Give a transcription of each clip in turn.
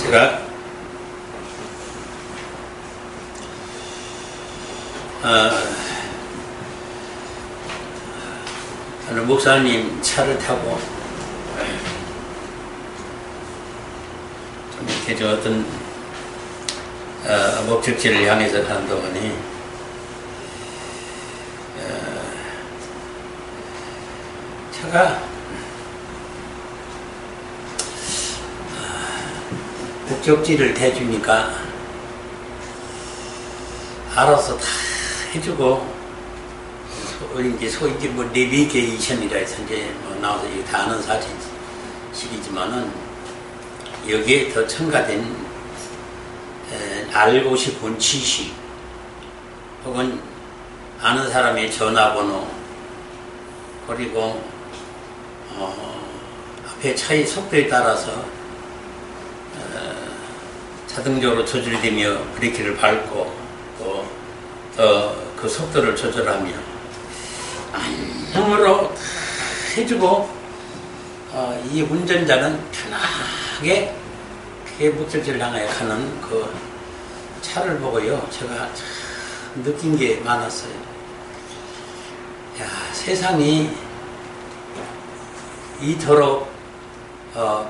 제가 어느 목사님 차를 타고 좀 이렇게 저 어떤 목적지를 향해서 가는 동안에 차가 목적지를 대주니까 알아서 다 해주고, 소위 뭐 내비게이션이라 해서 이제 뭐 나와서 다 아는 사실이지만은 여기에 더 첨가된 알고 싶은 지식 혹은 아는 사람의 전화번호, 그리고 앞에 차의 속도에 따라서 자동적으로 조절되며 브레이크를 밟고 또 그 속도를 조절하며 안녕으로 해주고 이 운전자는 편하게 그 목적지를 향해 가는 그 차를 보고요, 제가 참 느낀 게 많았어요. 야, 세상이 이토록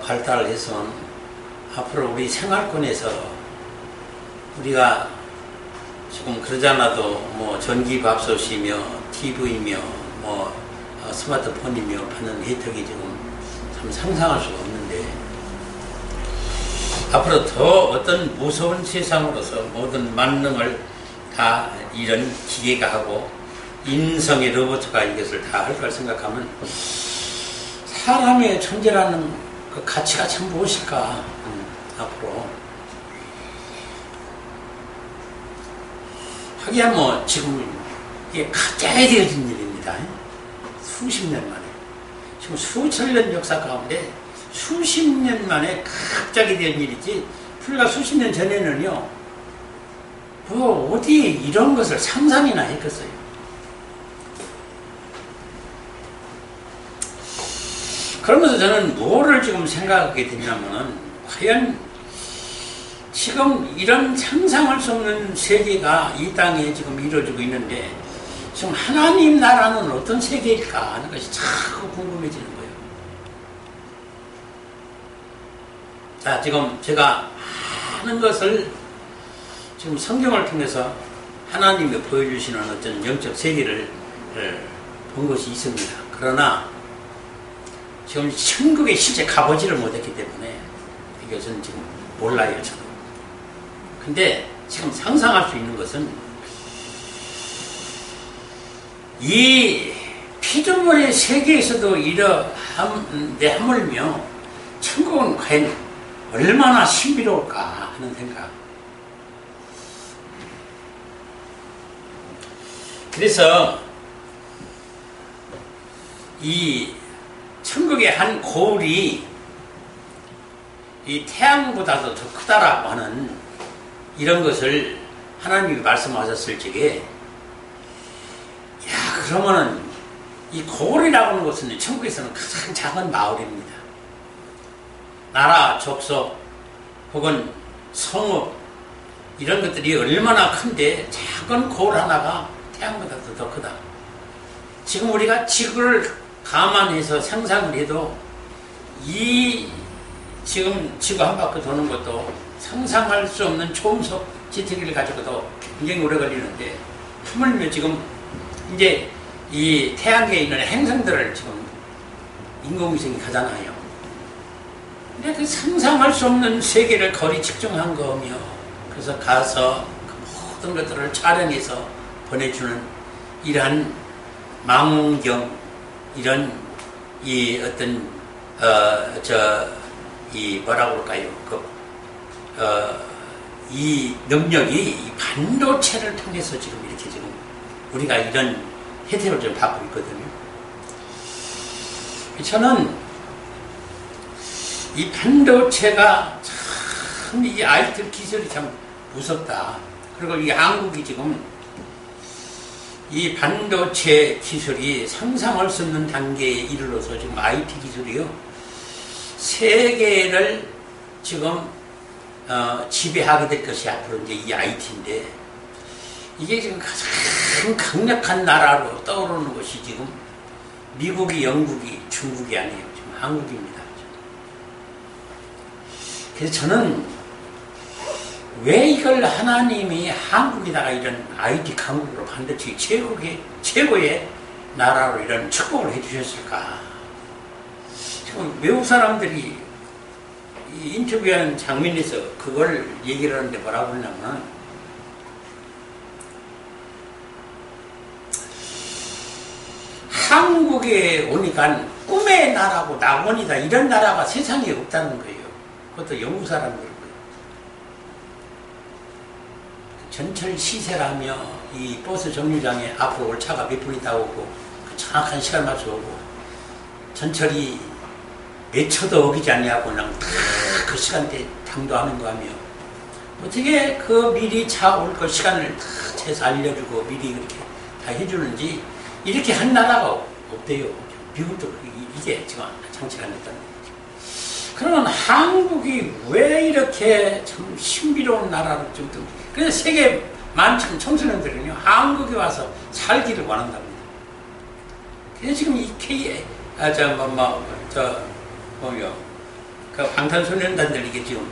발달을 해서 앞으로 우리 생활권에서 우리가 지금 그러잖아도 뭐 전기밥솥이며 TV며 뭐 스마트폰이며 받는 혜택이 지금 참 상상할 수가 없는데, 앞으로 더 어떤 무서운 세상으로서 모든 만능을 다 이런 기계가 하고 인성의 로봇가 이것을 다 할 걸 생각하면 사람의 존재라는 그 가치가 참 무엇일까? 앞으로 하기야 뭐 지금 이게 갑자기 되어진 일입니다. 수십 년 만에, 지금 수천 년 역사 가운데 수십 년 만에 갑자기 된 일이지, 불과 수십 년 전에는요 뭐 어디 이런 것을 상상이나 했겠어요. 그러면서 저는 뭐를 지금 생각하게 되냐면은, 과연 지금 이런 상상할 수 없는 세계가 이 땅에 지금 이루어지고 있는데, 지금 하나님 나라는 어떤 세계일까 하는 것이 자꾸 궁금해지는 거예요. 자, 지금 제가 많은 것을 지금 성경을 통해서 하나님이 보여주시는 어떤 영적 세계를 본 것이 있습니다. 그러나 지금 천국에 실제 가보지를 못했기 때문에 이것은 지금 몰라요, 저도. 근데 지금 상상할 수 있는 것은, 이 피조물의 세계에서도 이러한데 하물며 천국은 과연 얼마나 신비로울까 하는 생각. 그래서 이 천국의 한 거울이 이 태양보다도 더 크다라고 하는 이런 것을 하나님이 말씀하셨을 적에, 야, 그러면은 이 거울이라고 하는 것은 천국에서는 가장 작은 마을입니다. 나라, 족속 혹은 성읍 이런 것들이 얼마나 큰데 작은 거울 하나가 태양보다도 더 크다. 지금 우리가 지구를 감안해서 상상을 해도 이 지금 지구 한 바퀴 도는 것도 상상할 수 없는 초음속 지태기를 가지고도 굉장히 오래 걸리는데, 하물며 지금 이제 이 태양계에 있는 행성들을 지금 인공위성이 가잖아요. 근데 그 상상할 수 없는 세계를 거리 측정한 거며, 그래서 가서 그 모든 것들을 촬영해서 보내주는 이러한 망원경, 이런 이 어떤 이 뭐라고 할까요? 이 능력이 이 반도체를 통해서 지금 이렇게 지금 우리가 이런 혜택을 좀 받고 있거든요. 저는 이 반도체가 참, 이 IT 기술이 참 무섭다. 그리고 이 한국이 지금 이 반도체 기술이 상상할 수 없는 단계에 이르러서 지금 IT 기술이요, 세계를 지금 지배하게 될 것이 앞으로 이제 이 IT인데, 이게 지금 가장 강력한 나라로 떠오르는 것이 지금 미국이, 영국이, 중국이 아니에요. 지금 한국입니다. 그래서 저는 왜 이걸 하나님이 한국에다가 이런 IT 강국으로 반드시 최고의 나라로 이런 축복을 해주셨을까? 지금 외국 사람들이 이 인터뷰하는 장면에서 그걸 얘기를 하는데 뭐라고 하냐면, 한국에 오니까 꿈의 나라고 낙원이다, 이런 나라가 세상에 없다는 거예요. 그것도 영국 사람들. 전철 시세라며 이 버스 정류장에 앞으로 올 차가 몇 분이 나오고 그 정확한 시간 맞춰 오고, 전철이 몇 초도 어기지 않냐고 그냥 다 그 시간대에 당도하는 거 하며, 어떻게 그 미리 차 올 거 시간을 다 재서 알려주고 미리 그렇게 다 해주는지, 이렇게 한 나라가 없대요. 미국도 이게 지금 장치가 안 됐다는 거죠. 그러면 한국이 왜 이렇게 참 신비로운 나라로 좀, 그래서 세계 많은 청소년들은요, 한국에 와서 살기를 원한답니다. 그래서 지금 이 그 방탄소년단들 이게 지금,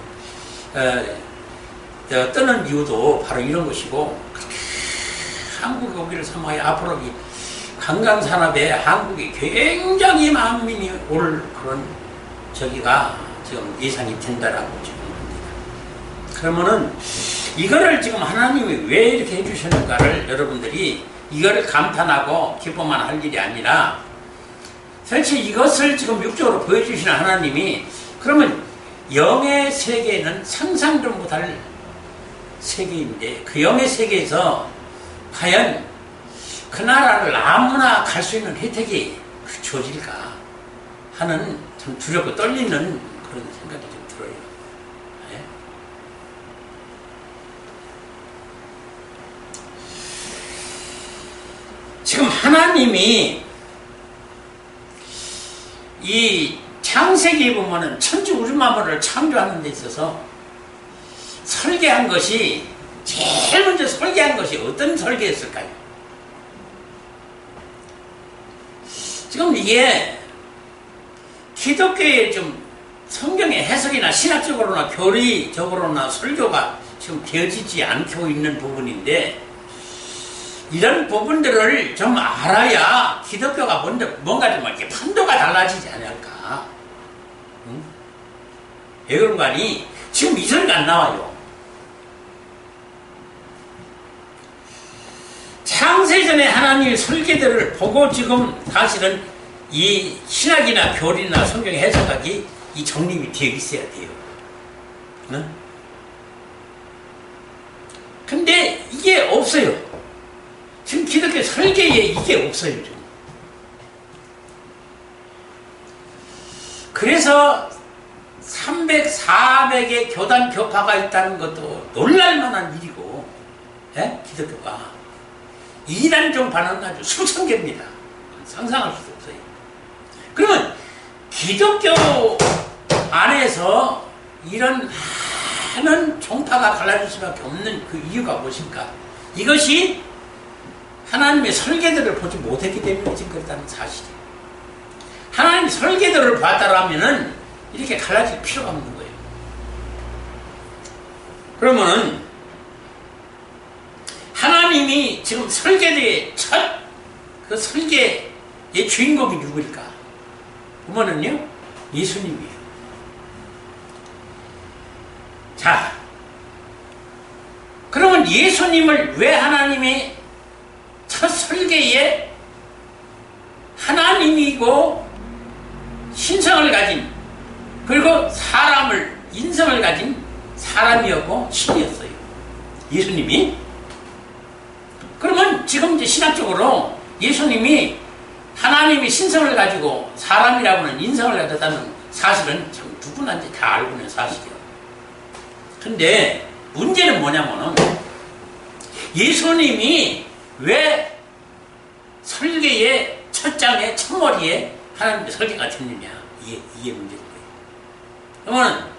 뜨는 이유도 바로 이런 것이고, 한국이 오기를 사모하여 앞으로 이 관광산업에 한국이 굉장히 만민이 올 그런 저기가 지금 예상이 된다라고 지금 합니다. 그러면은 이거를 지금 하나님이 왜 이렇게 해주셨는가를 여러분들이 이거를 감탄하고 기뻐만 할 일이 아니라, 사실 이것을 지금 육적으로 보여주시는 하나님이, 그러면 영의 세계는 상상도 못할 세계인데, 그 영의 세계에서 과연 그 나라를 아무나 갈 수 있는 혜택이 주어질까 하는 좀 두렵고 떨리는 그런 생각이 좀 들어요. 네? 지금 하나님이 이 창세기에 보면은 천지 우주 만물을 창조하는 데 있어서 설계한 것이, 제일 먼저 설계한 것이 어떤 설계였을까요? 지금 이게 기독교의 좀 성경의 해석이나 신학적으로나 교리적으로나 설교가 지금 되어지지 않고 있는 부분인데, 이런 부분들을 좀 알아야 기독교가 뭔가 좀 이렇게 판도가 달라지지 않을까. 응? 왜 그런가 하니, 지금 이 소리가 안 나와요. 창세전에 하나님의 설계들을 보고 지금 사실은 이 신학이나 교리나 성경의 해석학이 이 정립이 되어 있어야 돼요. 응? 근데 이게 없어요. 지금 기독교 설계에 이게 없어요. 지금. 그래서 300, 400의 교단 교파가 있다는 것도 놀랄만한 일이고, 예? 기독교가 이단 종파는 아주 수천 개입니다. 상상할 수도 없어요. 그러면 기독교 안에서 이런 많은 종파가 갈라질 수밖에 없는 그 이유가 무엇입니까? 이것이 하나님의 설계들을 보지 못했기 때문에 지금 그렇다는 사실이에요. 하나님의 설계들을 봤다라면은 이렇게 갈라질 필요가 없는 거예요. 그러면은 하나님이 지금 설계의 첫 그 설계의 주인공이 누구일까? 보면은요, 예수님이에요. 자, 그러면 예수님을 왜 하나님이 첫 설계에 하나님이고 신성을 가진, 그리고 인성을 가진 사람이었고 신이었어요. 예수님이. 그러면 지금 이제 신학적으로 예수님이 하나님이 신성을 가지고 사람이라고는 인성을 가졌다는 사실은 참 누구나 이제 다 알고 있는 사실이에요. 근데 문제는 뭐냐면은 예수님이 왜 설계의 첫 장의 첫머리에 하나님의 설계가 됐느냐, 이게 문제인 거예요. 그러면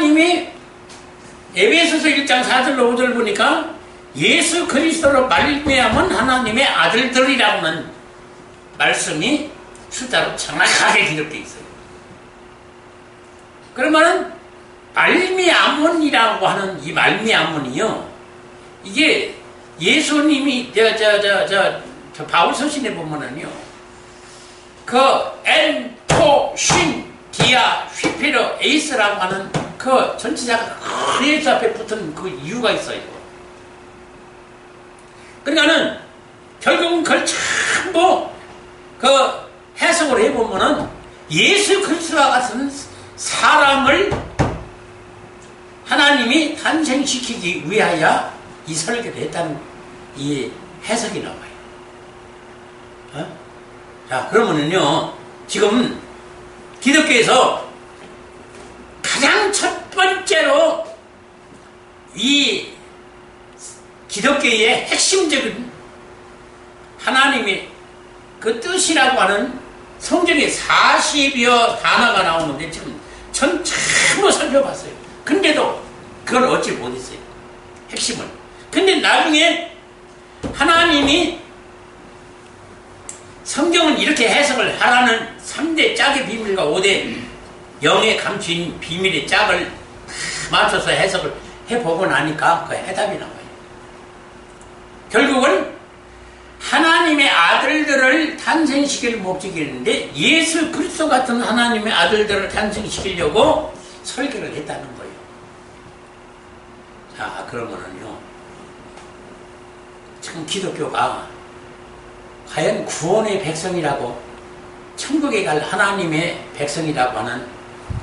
하나님이 에베소서 1장 4절로 5절 보니까 예수 그리스도로 말미암은 하나님의 아들들이라고는 말씀이 숫자로 정확하게 기록되어 있어요. 그러면은 말미암은이라고 하는 이 말미암은이요, 이게 예수님이 저 바울 서신에 보면은요, 그 엔토 쉰 디아 휘페르 에이스라고 하는 그 전치사가 큰 예수 앞에 붙은 그 이유가 있어요. 그러니까는 결국은 그걸 전부 그 해석을 해보면은 예수 그리스도와 같은 사람을 하나님이 탄생시키기 위하여 이 설계를 했다는 이 해석이 나와요. 자, 그러면은요, 지금 기독교에서 가장 첫 번째로 이 기독교의 핵심적인 하나님의 그 뜻이라고 하는 성경에 40여 단어가 나오는데 지금 전 전부 살펴봤어요. 근데도 그걸 얻지 못했어요. 핵심을. 근데 나중에 하나님이 성경은 이렇게 해석을 하라는 3대 짝의 비밀과 5대 영의 감추인 비밀의 짝을 맞춰서 해석을 해보고 나니까 그 해답이 나와요. 결국은 하나님의 아들들을 탄생시킬 목적이었는데 예수 그리스도 같은 하나님의 아들들을 탄생시키려고 설계를 했다는 거예요. 자, 그러면은요, 지금 기독교가 과연 구원의 백성이라고, 천국에 갈 하나님의 백성이라고 하는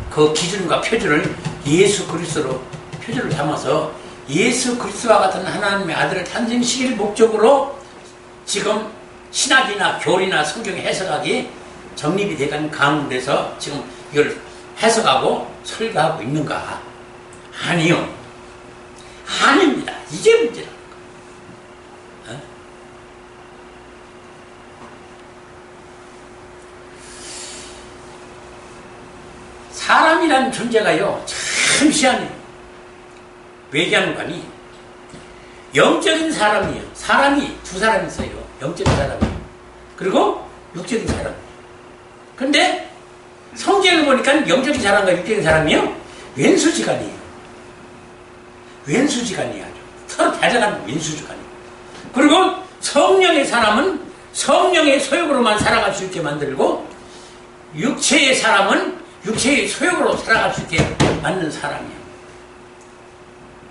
그 기준과 표준을 예수 그리스도로 표준을 삼아서 예수 그리스도와 같은 하나님의 아들을 탄생시킬 목적으로 지금 신학이나 교리나 성경의 해석학이 정립이 되는 가운데서 지금 이걸 해석하고 설교하고 있는가? 아니요. 아닙니다. 이게 문제라는 거예요. 사람이라는 존재가요, 참 희한해요. 외교관이 영적인 사람이에요. 사람이 두 사람이 있어요. 영적인 사람이에요. 그리고 육적인 사람이에요. 근데 성경을 보니까 영적인 사람과 육적인 사람이요, 왼수지간이에요. 왼수지간이에요. 서로 대적하는 왼수지간이에요. 그리고 성령의 사람은 성령의 소욕으로만 살아갈 수 있게 만들고, 육체의 사람은 육체의 소욕으로 살아갈 수 있게 만든 사람이에요.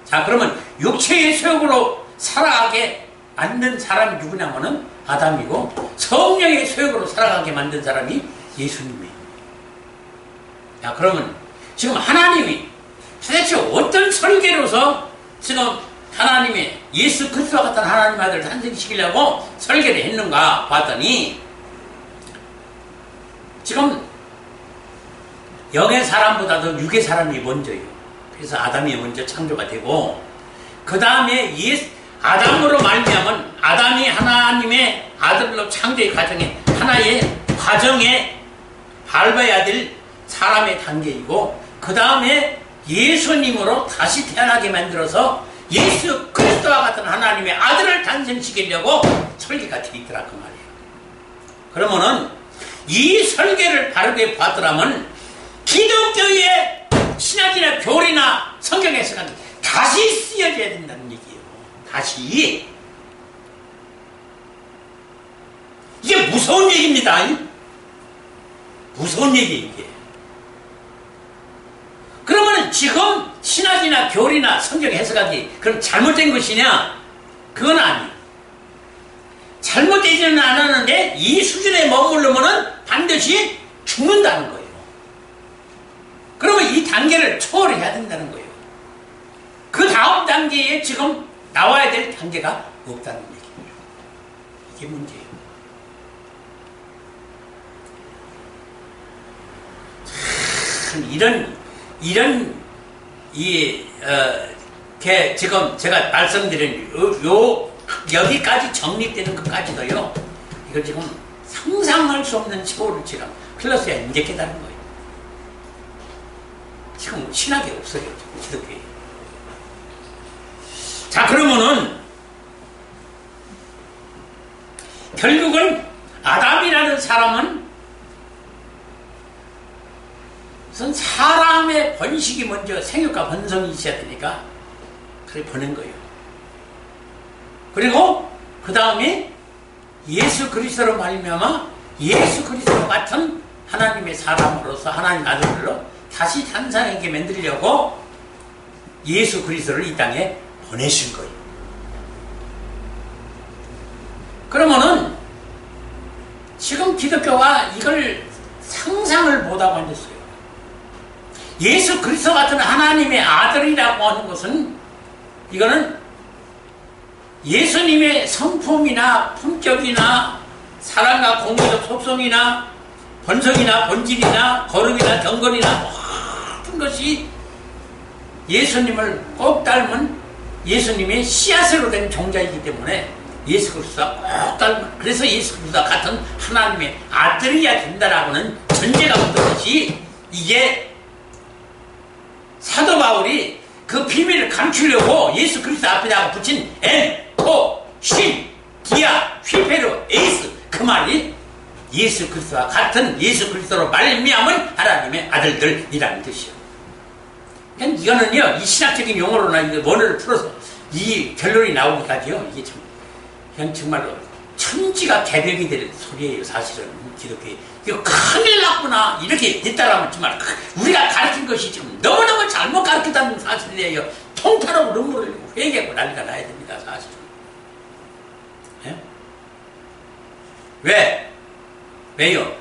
자, 그러면 육체의 소욕으로 살아가게 만든 사람이 누구냐면은 아담이고, 성령의 소욕으로 살아가게 만든 사람이 예수님이에요. 자, 그러면 지금 하나님이 도대체 어떤 설계로서 지금 하나님의 예수 그리스도와 같은 하나님 아들을 탄생시키려고 설계를 했는가 봤더니, 지금 영의 사람보다도 육의 사람이 먼저예요. 그래서 아담이 먼저 창조가 되고, 그 다음에 아담으로 말미암은 아담이 하나님의 아들로 창조의 과정에 하나의 과정에 밟아야 될 사람의 단계이고, 그 다음에 예수님으로 다시 태어나게 만들어서 예수 그리스도와 같은 하나님의 아들을 탄생시키려고 설계가 되어 있더라 그 말이에요. 그러면은 이 설계를 바르게 봤더라면 기독교의 신학이나 교리나 성경에서 다시 쓰여져야 된다는 얘기예요. 다시. 이게 무서운 얘기입니다. 무서운 얘기예요, 이게. 그러면 지금 신학이나 교리나 성경 해석하기 그럼 잘못된 것이냐? 그건 아니에요. 잘못되지는 않았는데 이 수준에 머무르면 반드시 죽는다는 거예요. 그러면 이 단계를 초월해야 된다는 거예요. 그 다음 단계에 지금 나와야 될 단계가 없다는 얘기입니다. 이게 문제예요. 참 지금 제가 말씀드린 여기까지 정립되는 것까지도요, 이거 지금 상상할 수 없는 세월을 지금 흘렀어야 이제 깨달은 거예요. 지금 신학이 없어요. 기독교에. 자, 그러면은 결국은 아담이라는 사람은 우선 사람의 번식이 먼저 생육과 번성이 있어야 되니까 그래 보낸 거예요. 그리고 그 다음에 예수 그리스도로 말미암아 예수 그리스도 같은 하나님의 사람으로서 하나님 아들로 다시 탄생하게 만들려고 예수 그리스도를 이 땅에 보내신 거예요. 그러면은 지금 기독교가 이걸 상상을 못하고 앉았어요. 예수 그리스도 같은 하나님의 아들이라고 하는 것은 이거는 예수님의 성품이나 품격이나 사랑과 공의적 속성이나 번성이나 본질이나 거룩이나 경건이나 모든 것이 예수님을 꼭 닮은 예수님의 씨앗으로 된 종자이기 때문에 예수 그리스도와 꼭 닮은, 그래서 예수 그리스도와 같은 하나님의 아들이어야 된다라고는 전제가 없는 것이, 이게 사도 바울이 그 비밀을 감추려고 예수 그리스도 앞에다가 붙인 N, O, 신, 디아, 휘페르, 에이스, 그 말이 예수 그리스도와 같은 예수 그리스도로 말미암은 하나님의 아들들이라는 뜻이요. 그러니까 이거는요, 이 신학적인 용어로나 원어를 풀어서 이 결론이 나오기까지요, 이게 참 그냥 정말로 천지가 개벽이 될 소리예요. 사실은 기독교에 이거 큰일 났구나 이렇게 됐다라면 정말 우리가 가르친 것이 지금 너무너무 잘못 가르쳤다는 사실이에요. 통째로 눈물을 회개하고 난리가 나야 됩니다. 사실은. 예? 왜요?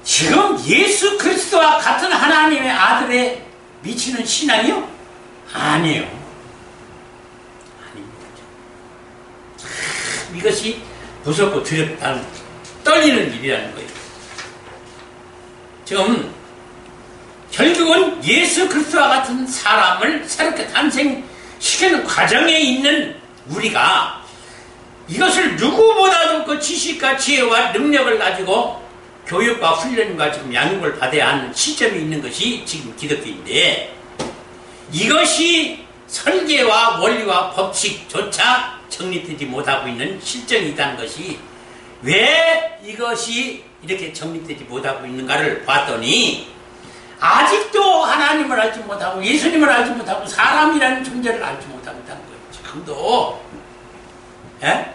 지금 예수 그리스도와 같은 하나님의 아들에 미치는 신앙이요? 아니에요. 아닙니다. 참 이것이 무섭고 두렵다는, 떨리는 일이라는 거예요. 지금 결국은 예수 그리스도와 같은 사람을 새롭게 탄생시키는 과정에 있는 우리가 이것을 누구보다도 그 지식과 지혜와 능력을 가지고 교육과 훈련과 지금 양육을 받아야 하는 시점이 있는 것이 지금 기독교인데, 이것이 설계와 원리와 법칙조차 정립되지 못하고 있는 실정이 있다는 것이, 왜 이것이 이렇게 정립되지 못하고 있는가를 봤더니 아직도 하나님을 알지 못하고 예수님을 알지 못하고 사람이라는 존재를 알지 못하고 있다는 거예요. 지금도. 예?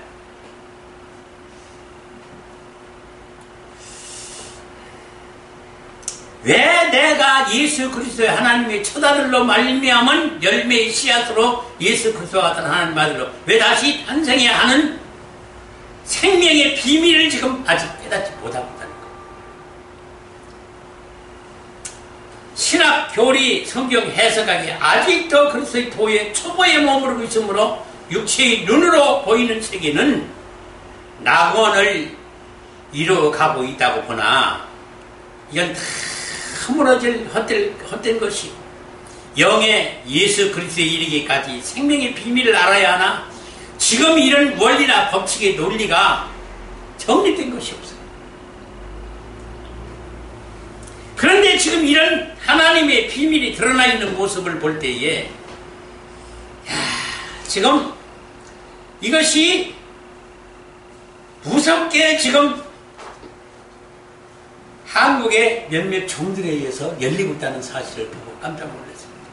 왜 내가 예수 그리스도의 하나님의 첫아들로 말미암은 열매의 씨앗으로 예수 그리스도와 같은 하나님 아들로 왜 다시 탄생해야 하는 생명의 비밀을 지금 아직 깨닫지 못하고 있다는 거예요. 신학, 교리, 성경 해석하기 아직도 그리스도의 도의 초보의 몸으로 있으므로 육체의 눈으로 보이는 세계는 낙원을 이루어가고 있다고 보나 이건 다 허물어질 헛된 것이, 영의 예수 그리스도에 이르기까지 생명의 비밀을 알아야 하나 지금 이런 원리나 법칙의 논리가 정립된 것이 없어요. 그런데 지금 이런 하나님의 비밀이 드러나 있는 모습을 볼 때에 지금 이것이 무섭게 지금 한국의 몇몇 종들에 의해서 열리고 있다는 사실을 보고 깜짝 놀랐습니다.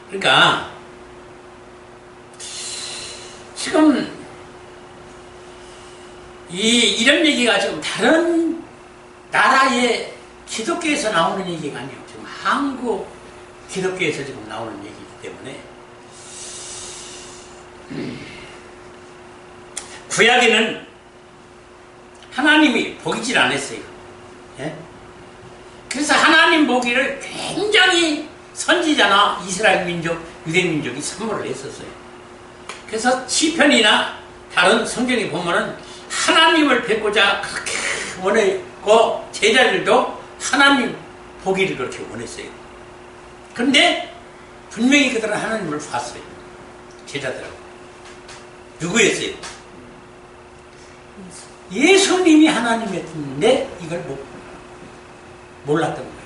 그러니까 지금 이런 얘기가 지금 다른 나라의 기독교에서 나오는 얘기가 아니에요. 지금 한국 기독교에서 지금 나오는 얘기이기 때문에 구약에는 하나님이 보이질 않았어요. 예? 그래서 하나님 보기를 굉장히 선지자나 이스라엘 민족, 유대 민족이 선물을 했었어요. 그래서 시편이나 다른 성경에 보면은 하나님을 뵙고자 그렇게 원했고 제자들도 하나님 보기를 그렇게 원했어요. 그런데 분명히 그들은 하나님을 봤어요. 제자들하고. 누구였어요? 예수님이 하나님이었는데 이걸 못 본 거예요. 몰랐던 거예요.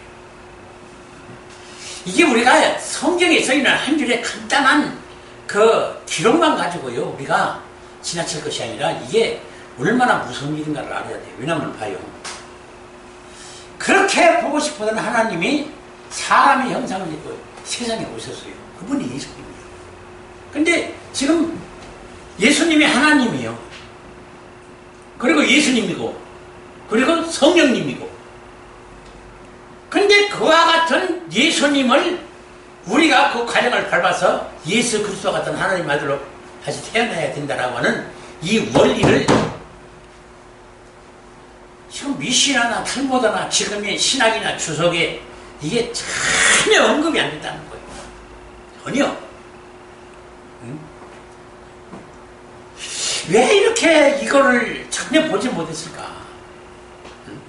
이게 우리가 성경에 써있는 한 줄의 간단한 그 기록만 가지고요, 우리가 지나칠 것이 아니라 이게 얼마나 무서운 일인가를 알아야 돼요. 왜냐하면 봐요. 그렇게 보고 싶었던 하나님이 사람의 형상을 입고 세상에 오셨어요. 그분이 예수님이에요. 근데 지금 예수님이 하나님이에요. 그리고 예수님이고, 그리고 성령님이고. 근데 그와 같은 예수님을 우리가 그 과정을 밟아서 예수 그리스도와 같은 하나님 아들로 다시 태어나야 된다라고 하는 이 원리를 지금 미시나나 탈모다나 지금의 신학이나 주석에 이게 전혀 언급이 안 된다는 거예요. 전혀. 응? 왜 이렇게 이거를 전혀 보지 못했을까? 응?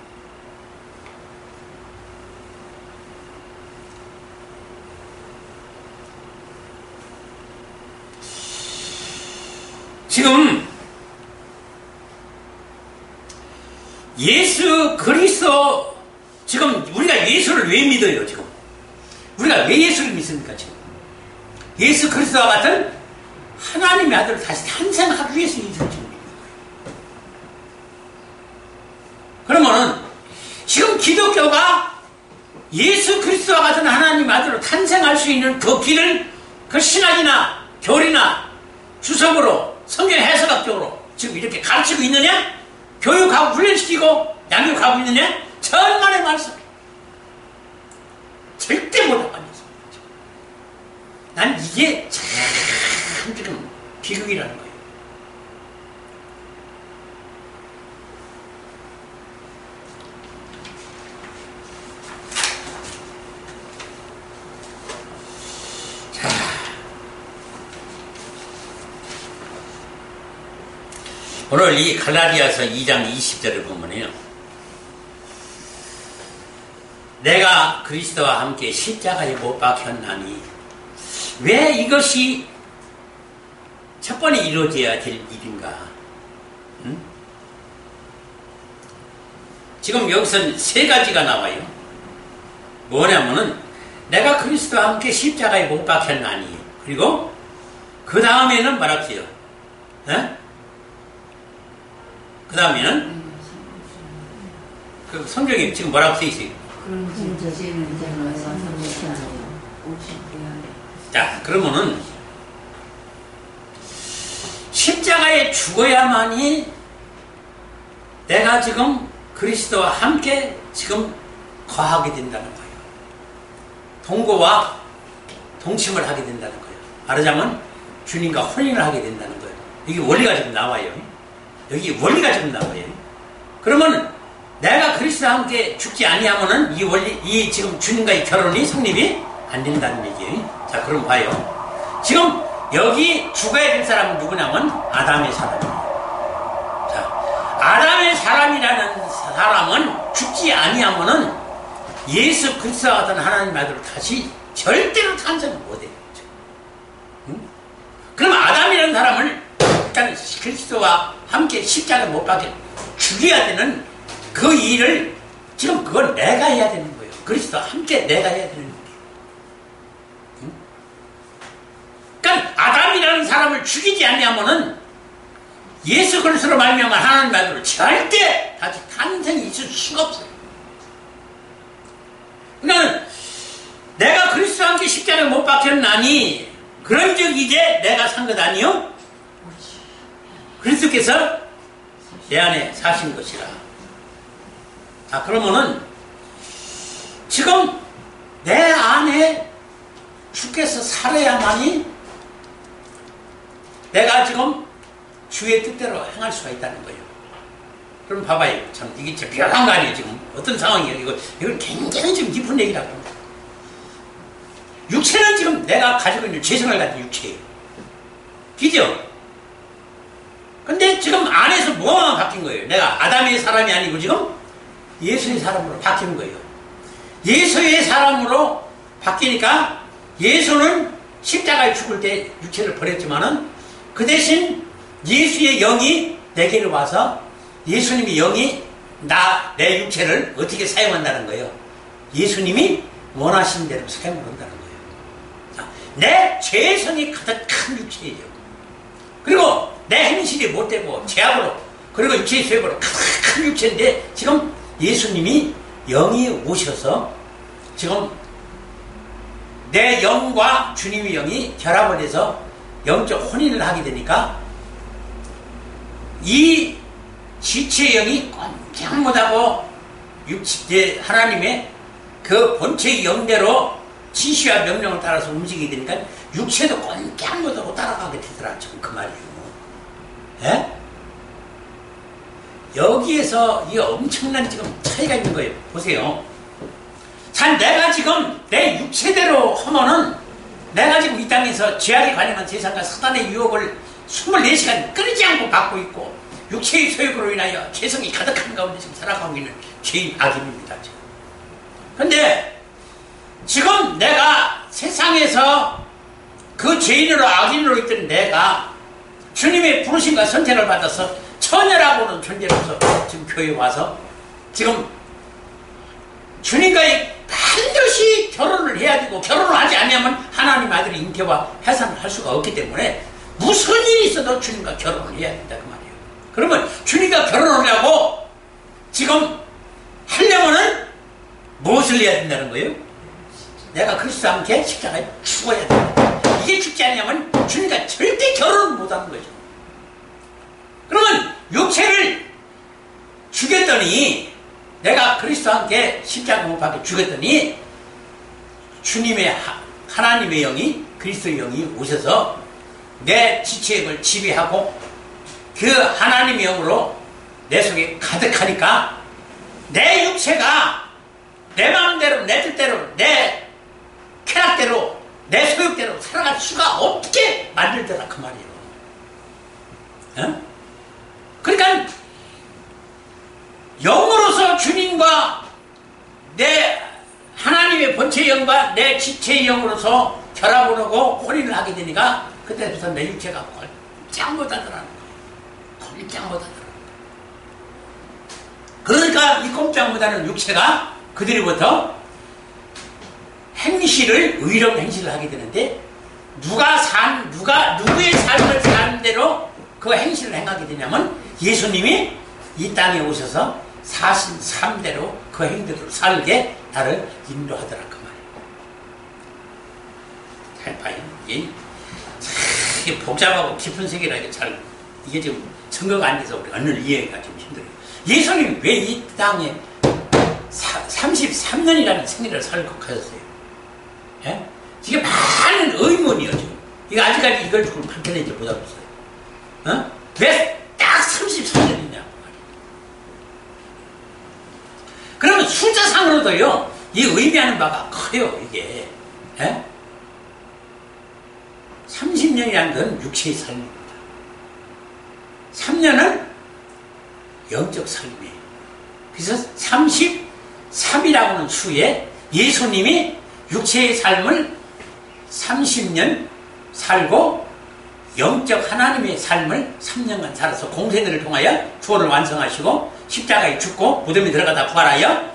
지금 예수 그리스도, 지금 우리가 예수를 왜 믿어요? 지금 우리가 왜 예수를 믿습니까? 지금 예수 그리스도와 같은 하나님의 아들을 다시 탄생하기 위해서 예수를 지금 믿는 거예요. 그러면은 지금 기독교가 예수 그리스도와 같은 하나님의 아들로 탄생할 수 있는 그 길을 그 신학이나 교리나 주석으로 성경 해석학적으로 지금 이렇게 가르치고 있느냐? 교육하고 훈련시키고 양육하고 있느냐? 천만의 말씀. 절대 못하고 앉았습니다. 난 이게 참 지금 비극이라는 거예요. 자, 오늘 이 갈라디아서 2장 20절을 보면요, 내가 그리스도와 함께 십자가에 못 박혔나니, 왜 이것이 첫 번에 이루어져야 될 일인가? 응? 지금 여기서는 세 가지가 나와요. 뭐냐면은 내가 그리스도와 함께 십자가에 못 박혔나니, 그리고 그 다음에는 뭐라고요? 그 다음에는 그 성경에 지금 뭐라고 써 있어요? 자, 그러면은 십자가에 죽어야만이 내가 지금 그리스도와 함께 지금 거하게 된다는 거예요. 동거와 동침을 하게 된다는 거예요. 말하자면 주님과 혼인을 하게 된다는 거예요. 여기 원리가 지금 나와요. 여기 원리가 지금 나와요. 그러면 내가 그리스도와 함께 죽지 아니하면은 이 원리, 이 지금 주님과의 결혼이 성립이 안 된다는 얘기예요. 자, 그럼 봐요. 지금 여기 죽어야 될 사람은 누구냐면 아담의 사람이에요. 자, 아담의 사람이라는 사람은 죽지 아니하면은 예수 그리스도와 같은 하나님 아들을 다시 절대로 탄생을 못해요. 응? 그럼 아담이라는 사람을 일단 그리스도와 함께 십자가에 못 박혀 죽여야 되는 그 일을 지금 그걸 내가 해야 되는 거예요. 그리스도와 함께 내가 해야 되는 거예요. 응? 그러니까 아담이라는 사람을 죽이지 않냐면은 예수 그리스도로 말미암아 하나님 아들을 절대 다시 탄생이 있을 수가 없어요. 그러니까 내가 그리스도와 함께 십자가에 못 박혔나니 그런즉 이제 내가 산 것 아니요? 그리스도께서 내 안에 사신 것이라. 자, 그러면은 지금 내 안에 주께서 살아야만이 내가 지금 주의 뜻대로 행할 수가 있다는 거예요. 그럼 봐봐요. 참 이게 진짜 비약한 거 아니에요. 지금 어떤 상황이에요. 이건 굉장히 지금 깊은 얘기라고 합니다. 육체는 지금 내가 가지고 있는 죄성을 가진 육체예요. 그죠? 근데 지금 안에서 뭐가 바뀐 거예요? 내가 아담의 사람이 아니고 지금 예수의 사람으로 바뀐 거예요. 예수의 사람으로 바뀌니까 예수는 십자가에 죽을 때 육체를 버렸지만은 그 대신 예수의 영이 내게로 와서 예수님의 영이 내 육체를 어떻게 사용한다는 거예요? 예수님이 원하신 대로 사용을 한다는 거예요. 자, 내 죄성이 가득한 육체예요. 그리고 내 행실이 못되고 죄악으로 그리고 육체의 죄악으로 가득한 육체인데 지금 예수님이 영이 오셔서 지금 내 영과 주님의 영이 결합을 해서 영적 혼인을 하게 되니까 이 지체의 영이 꼼짝 못하고 하나님의 그 본체의 영대로 지시와 명령을 따라서 움직이게 되니까 육체도 꼼짝 못하고 따라가게 되더라. 지금 그 말이에요. 예? 여기에서 이 엄청난 지금 차이가 있는 거예요. 보세요. 자, 내가 지금 내 육체대로 하면은 내가 지금 이 땅에서 죄악에 관련한 세상과 사단의 유혹을 24시간 끊이지 않고 받고 있고 육체의 소욕으로 인하여 죄성이 가득한 가운데 지금 살아가고 있는 죄인 악인입니다. 그런데 지금 내가 세상에서 그 죄인으로 악인으로 있던 내가 주님의 부르심과 선택을 받아서 처녀라고는 존재로서 지금 교회에 와서 지금 주님과의 반드시 결혼을 해야 되고 결혼을 하지 않으면 하나님 아들의 잉태와 해산을 할 수가 없기 때문에 무슨 일이 있어도 주님과 결혼을 해야 된다 그 말이에요. 그러면 주님과 결혼을 하고 지금 하려면은 무엇을 해야 된다는 거예요? 내가 그리스도와 함께 십자가에 죽어야 된다. 이게 죽지 않으면 주님과 절대 결혼을 못하는 거죠. 그러면 육체를 죽였더니 내가 그리스도와 함께 십자가 못 박혀 죽였더니 주님의 하나님의 영이 그리스도의 영이 오셔서 내 지체력을 지배하고 그 하나님의 영으로 내 속에 가득하니까 내 육체가 내 마음대로 내 뜻대로 내 쾌락대로 내 소욕대로 살아갈 수가 없게 만들더라 그 말이에요. 어? 그러니까 영으로서 주님과 내 하나님의 본체의 영과 내 지체의 영으로서 결합을 하고 혼인을 하게 되니까 그때부터 내 육체가 꼼짝 못하더라는 거예요. 꼼짝 못하더라는 거예요. 그러니까 이 꼼짝 못하는 육체가 그들로부터 행실을 의로운 행실을 하게 되는데 누구의 삶을 사는 대로 그 행실을 행하게 되냐면 예수님이 이 땅에 오셔서 사신 삶대로 그 행대로 살게 나를 인도하더라 그 말이에요. 잘 봐요. 이게 복잡하고 깊은 세계라 이게 지금 증거가 안 돼서 우리 오늘 이해가 좀 힘들어요. 예수님이 왜 이 땅에 33년이라는 생애를 살고 가셨어요? 예? 이게 많은 의문이요 지금. 이거 아직까지 이걸 조금 밝혀내지 못하고 있어요. 어? 왜 딱 33년이냐? 그러면 숫자상으로도요, 이 의미하는 바가 커요, 이게. 예? 30년이라는 건 육체의 삶입니다. 3년은 영적 삶이에요. 그래서 33이라고 하는 수에 예수님이 육체의 삶을 30년 살고 영적 하나님의 삶을 3년간 살아서 공생들을 통하여 구원을 완성하시고 십자가에 죽고 무덤에 들어가다 부활하여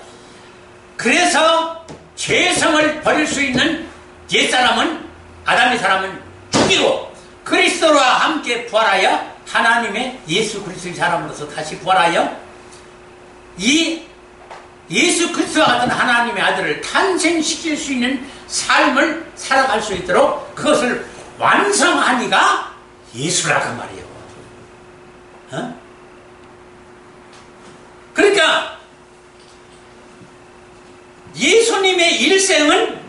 그래서 죄성을 버릴 수 있는 옛사람은 아담의 사람은 죽이고 그리스도와 함께 부활하여 하나님의 예수 그리스도의 사람으로서 다시 부활하여 이 예수 그리스도와 같은 하나님의 아들을 탄생시킬 수 있는 삶을 살아갈 수 있도록 그것을 완성하니가 예수라고 말이에요. 어? 그러니까 예수님의 일생은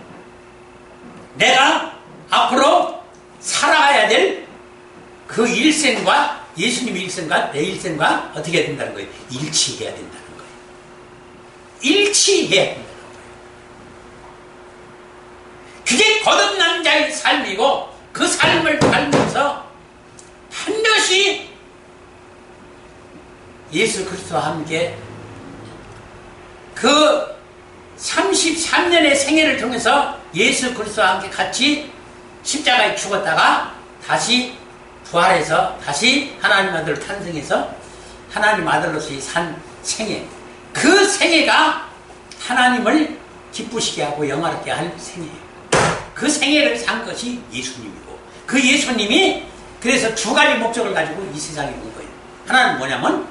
내가 앞으로 살아가야 될 그 일생과 예수님의 일생과 내 일생과 어떻게 해야 된다는 거예요? 일치해야 된다는 거예요. 일치해야 된다는 거예요. 그게 거듭난 자의 삶이고 그 삶을 살면서 반드시 예수 그리스도와 함께 그 33년의 생애를 통해서 예수 그리스도와 함께 같이 십자가에 죽었다가 다시 부활해서 다시 하나님 아들을 탄생해서 하나님 아들로서의 산 생애, 그 생애가 하나님을 기쁘시게 하고 영화롭게 할 생애예요. 그 생애를 산 것이 예수님이고, 그 예수님이 그래서 두 가지 목적을 가지고 이 세상에 온 거예요. 하나는 뭐냐면,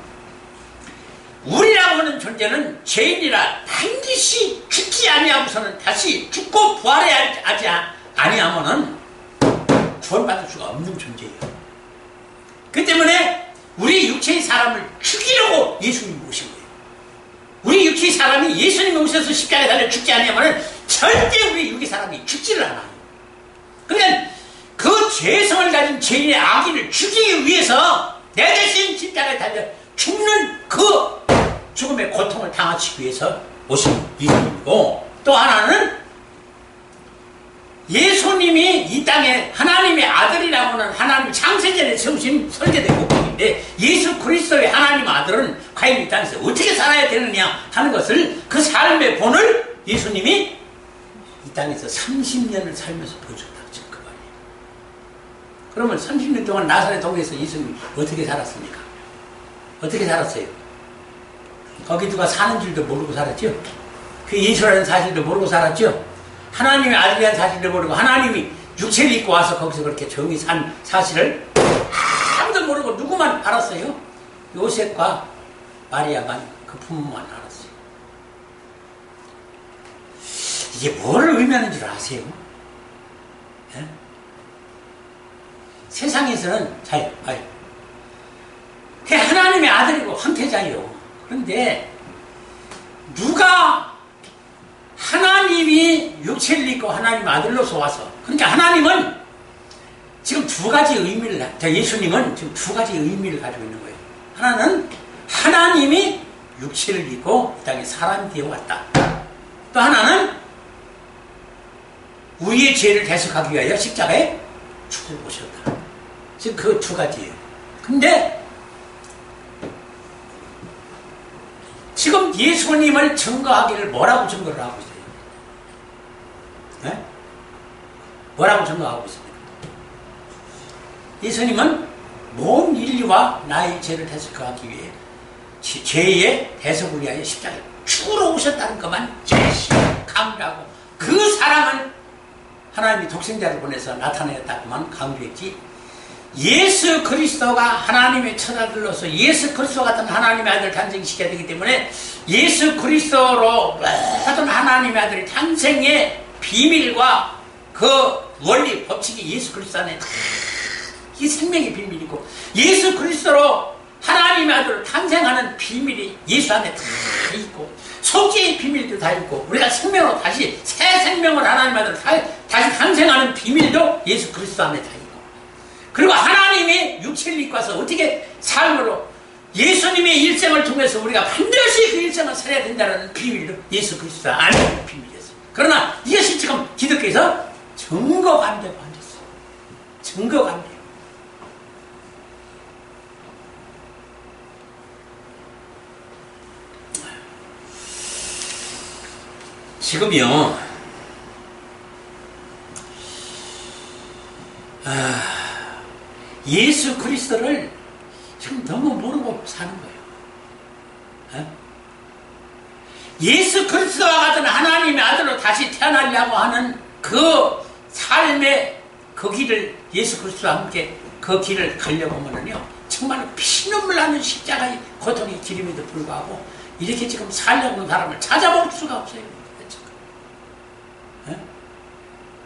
우리라고 하는 존재는 죄인이라 반드시 죽지 아니하고서는 다시 죽고 부활해야 하지 아니하면은 구원받을 수가 없는 존재예요. 그 때문에 우리 육체의 사람을 죽이려고 예수님이 오신 거예요. 우리 육체의 사람이 예수님이 오셔서 십자가에 달려 죽지 아니하면은 절대 우리 육의 사람이 죽지를 않아요. 그러니까 그 죄성을 가진 죄인의 악인을 죽이기 위해서 내 대신 십자가에 달려 죽는 그 죽음의 고통을 당하시기 위해서 오신 예수님이고, 또 하나는 예수님이 이 땅에 하나님의 아들이라고 하는 하나님 창세전에 세우신 설계된 목적인데, 예수 그리스도의 하나님 아들은 과연 이 땅에서 어떻게 살아야 되느냐 하는 것을, 그 삶의 본을 예수님이 이 땅에서 30년을 살면서 보여줬다고 지금 그 말이에요. 그러면 30년 동안 나사렛 동네에서 예수님이 어떻게 살았습니까? 어떻게 살았어요? 거기 누가 사는 줄도 모르고 살았죠? 그 예수라는 사실도 모르고 살았죠? 하나님의 아들이라는 사실도 모르고, 하나님이 육체를 입고 와서 거기서 그렇게 조용히 산 사실을 아무도 모르고 누구만 알았어요? 요셉과 마리아만, 그 부모만 알았어요. 이게 뭐를 의미하는 줄 아세요? 예? 세상에서는, 잘 봐요. 그게 하나님의 아들이고 황태자예요. 그런데 누가 하나님이 육체를 입고 하나님 아들로서 와서, 그러니까 하나님은 지금 두 가지 의미를, 예수님은 지금 두 가지 의미를 가지고 있는 거예요. 하나는 하나님이 육체를 입고 이 땅에 사람이 되어 왔다. 또 하나는 우리의 죄를 대속하기 위하여 십자가에 죽어 오셨다. 지금 그 두 가지예요. 근데 지금 예수님을 증거하기를 뭐라고 증거를 하고 있어요? 네? 뭐라고 증거하고 있습니까? 예수님은 모든 인류와 나의 죄를 대속하기 위해 죄의 대속을 위하여 십자가에 죽으러 오셨다는 것만 제시 강조하고, 그 사랑을 하나님이 독생자를 보내서 나타내었다고만 강조했지, 예수 그리스도가 하나님의 처자들로서 예수 그리스도 같은 하나님의 아들을 탄생시켜야 되기 때문에, 예수 그리스도로 모든 하나님의 아들의 탄생의 비밀과 그 원리 법칙이 예수 그리스도 안에 다 이 생명의 비밀이고, 예수 그리스도로 하나님의 아들을 탄생하는 비밀이 예수 안에 다 있고, 속죄의 비밀도 다 있고, 우리가 생명으로 다시 새 생명을 하나님의 아들을 다시 탄생하는 비밀도 예수 그리스도 안에 다 있고, 그리고 하나님이 육체를 입고 와서 어떻게 삶으로 예수님의 일생을 통해서 우리가 반드시 그 일생을 살아야 된다는 비밀도 예수 그리스도 안에 있는 비밀이었어요. 그러나 이것이 지금 기독교에서 증거가 안 되고 앉았어요. 증거가 안 돼요. 지금요, 예수 그리스도를 지금 너무 모르고 사는 거예요. 예수 그리스도와 같은 하나님의 아들로 다시 태어나려고 하는 그 삶의 그 길을, 예수 그리스도와 함께 그 길을 가려고 하면요, 정말 피눈물 나는 십자가의 고통의 길임에도 불구하고 이렇게 지금 살려고 하는 사람을 찾아볼 수가 없어요.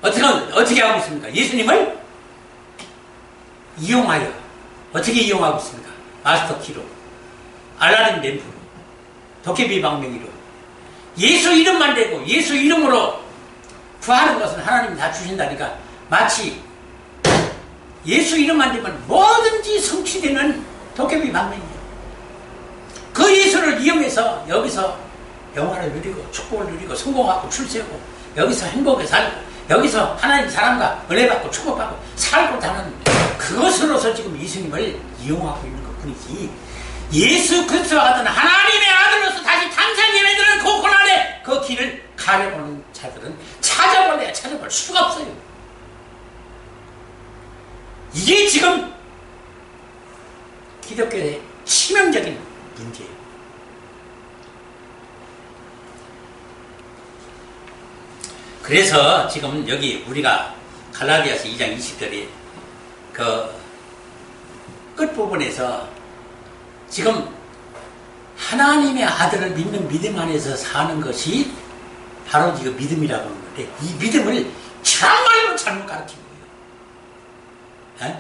어떻게 하고 있습니까? 예수님을 이용하여 어떻게 이용하고 있습니까? 마스터 키로, 알라딘 램프로, 도깨비 방명이로, 예수 이름만 대고 예수 이름으로 구하는 것은 하나님이 다 주신다니까, 마치 예수 이름만 대면 뭐든지 성취되는 도깨비 방명이에요. 그 예수를 이용해서 여기서 영화를 누리고 축복을 누리고 성공하고 출세하고 여기서 행복에 살고 여기서 하나님 사람과 은혜받고 축복받고 살고 다는 그것으로서 지금 예수님을 이용하고 있는 것 뿐이지, 예수 그리스도와 같은 하나님의 아들로서 다시 탄생해야 되는 그 고난의 그 길을 가려보는 자들은 찾아볼래야 찾아볼 수가 없어요. 이게 지금 기독교의 치명적인 문제예요. 그래서 지금 여기 우리가 갈라디아서 2장 20절에 그 끝부분에서 지금 하나님의 아들을 믿는 믿음 안에서 사는 것이 바로 지금 믿음이라고 하는 건데, 이 믿음을 정말로 잘못 가르친 거예요. 에?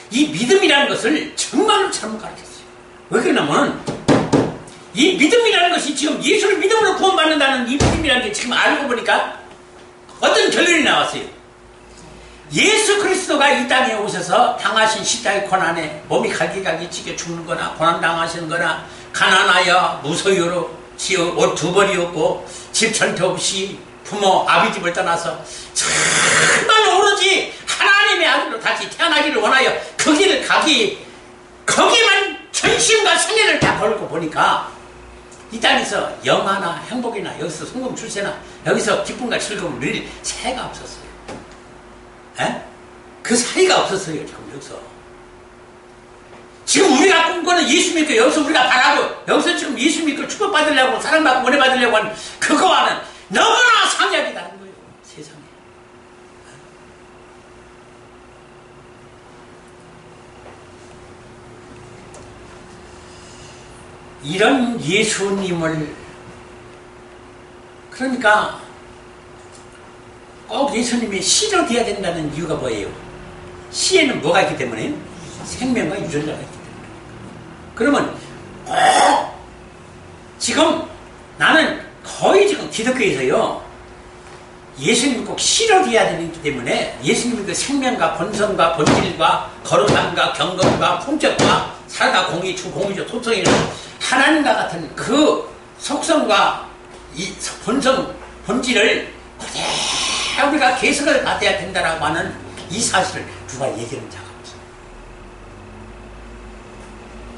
이 믿음이라는 것을 정말로 잘못 가르쳤어요. 왜 그러냐면 이 믿음이라는 것이 지금 예수를 믿음으로 구원받는다는 이 믿음이라는 게 지금 알고 보니까 어떤 결론이 나왔어요. 예수 그리스도가 이 땅에 오셔서 당하신 십자가의 고난에 몸이 갈기갈기 찢겨 죽는 거나 고난당하시는 거나 가난하여 무소유로 옷 두 벌이었고 집 전터 없이 부모 아비집을 떠나서 정말 오로지 하나님의 아들로 다시 태어나기를 원하여 그 길을 거기만 전심과 생애를 다 걸고 보니까 이 땅에서 영화나 행복이나 여기서 성공 출세나 여기서 기쁨과 즐거움을 누릴 새가 없었어요. 에? 그 사이가 없었어요. 지금 여기서 지금 우리가 꿈꾸는 예수 믿고 여기서 우리가 바라고 여기서 지금 예수 믿고 축복받으려고 사랑받고 은혜받으려고 하는 그거와는 너무나 상이하다는 거예요. 세상에. 이런 예수님을, 그러니까 꼭 예수님이 씨로 되어야 된다는 이유가 뭐예요? 씨에는 뭐가 있기 때문에? 생명과 유전자가 있기 때문에. 그러면 꼭 지금 나는 거의 지금 기독교에서요, 예수님이 꼭 씨로 되어야 되기 때문에 예수님의 그 생명과 본성과 본질과 거룩함과 경건과 품격과 살과 공의, 공의적 토성이는 하나님과 같은 그 속성과 이 본성, 본질을 그대로 우리가 개성을 받아야 된다라고 하는 이 사실을 누가 얘기하는 자가 없어요.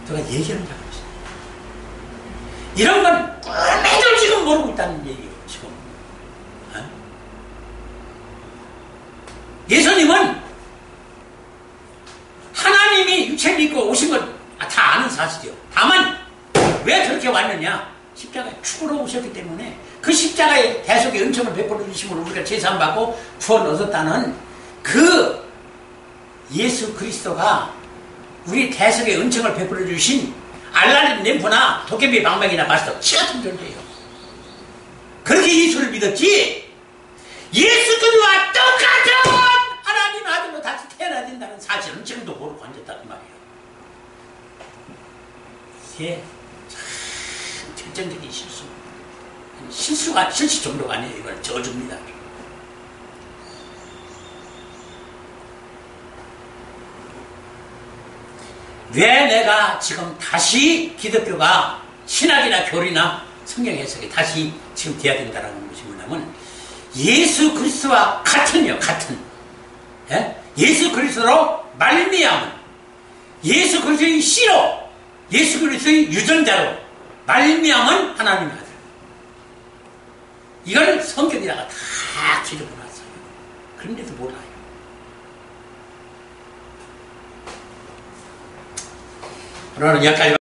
누가 얘기하는 자가 없어요. 이런 건 꿈에도 지금 모르고 있다는 얘기예요. 지금. 어? 예수님은 하나님이 육체 믿고 오신 건 다 아는 사실이요. 다만 왜 그렇게 왔느냐? 십자가에 죽으러 오셨기 때문에 그 십자가의 대속의 은총을 베풀어 주심으로 우리가 제사함받고 구원 얻었다는 그 예수 그리스도가 우리 대속의 은총을 베풀어 주신 알라딘 램프나 도깨비 방망이나 마스터 같은 존재예요. 그렇게 예수를 믿었지 예수 그리스도와 똑같은 하나님 아들로 다시 태어나야 된다는 사실은 지금도 모르고 앉았다는 말이에요. 이게 참 결정적인 실수 정도가 아니에요. 이걸 저주입니다. 왜 내가 지금 다시 기독교가 신학이나 교리나 성경 해석이 다시 지금 돼야 된다는 것이 뭐냐면 예수 그리스도와 같은요, 같은. 예? 예수 그리스도로 말미암은 예수 그리스도의 씨로 예수 그리스도의 유전자로 말미암은 하나님의 아들. 이걸 성경에다가 다 기록해놨어요. 그런데도 몰라요. 오늘은 여기까지.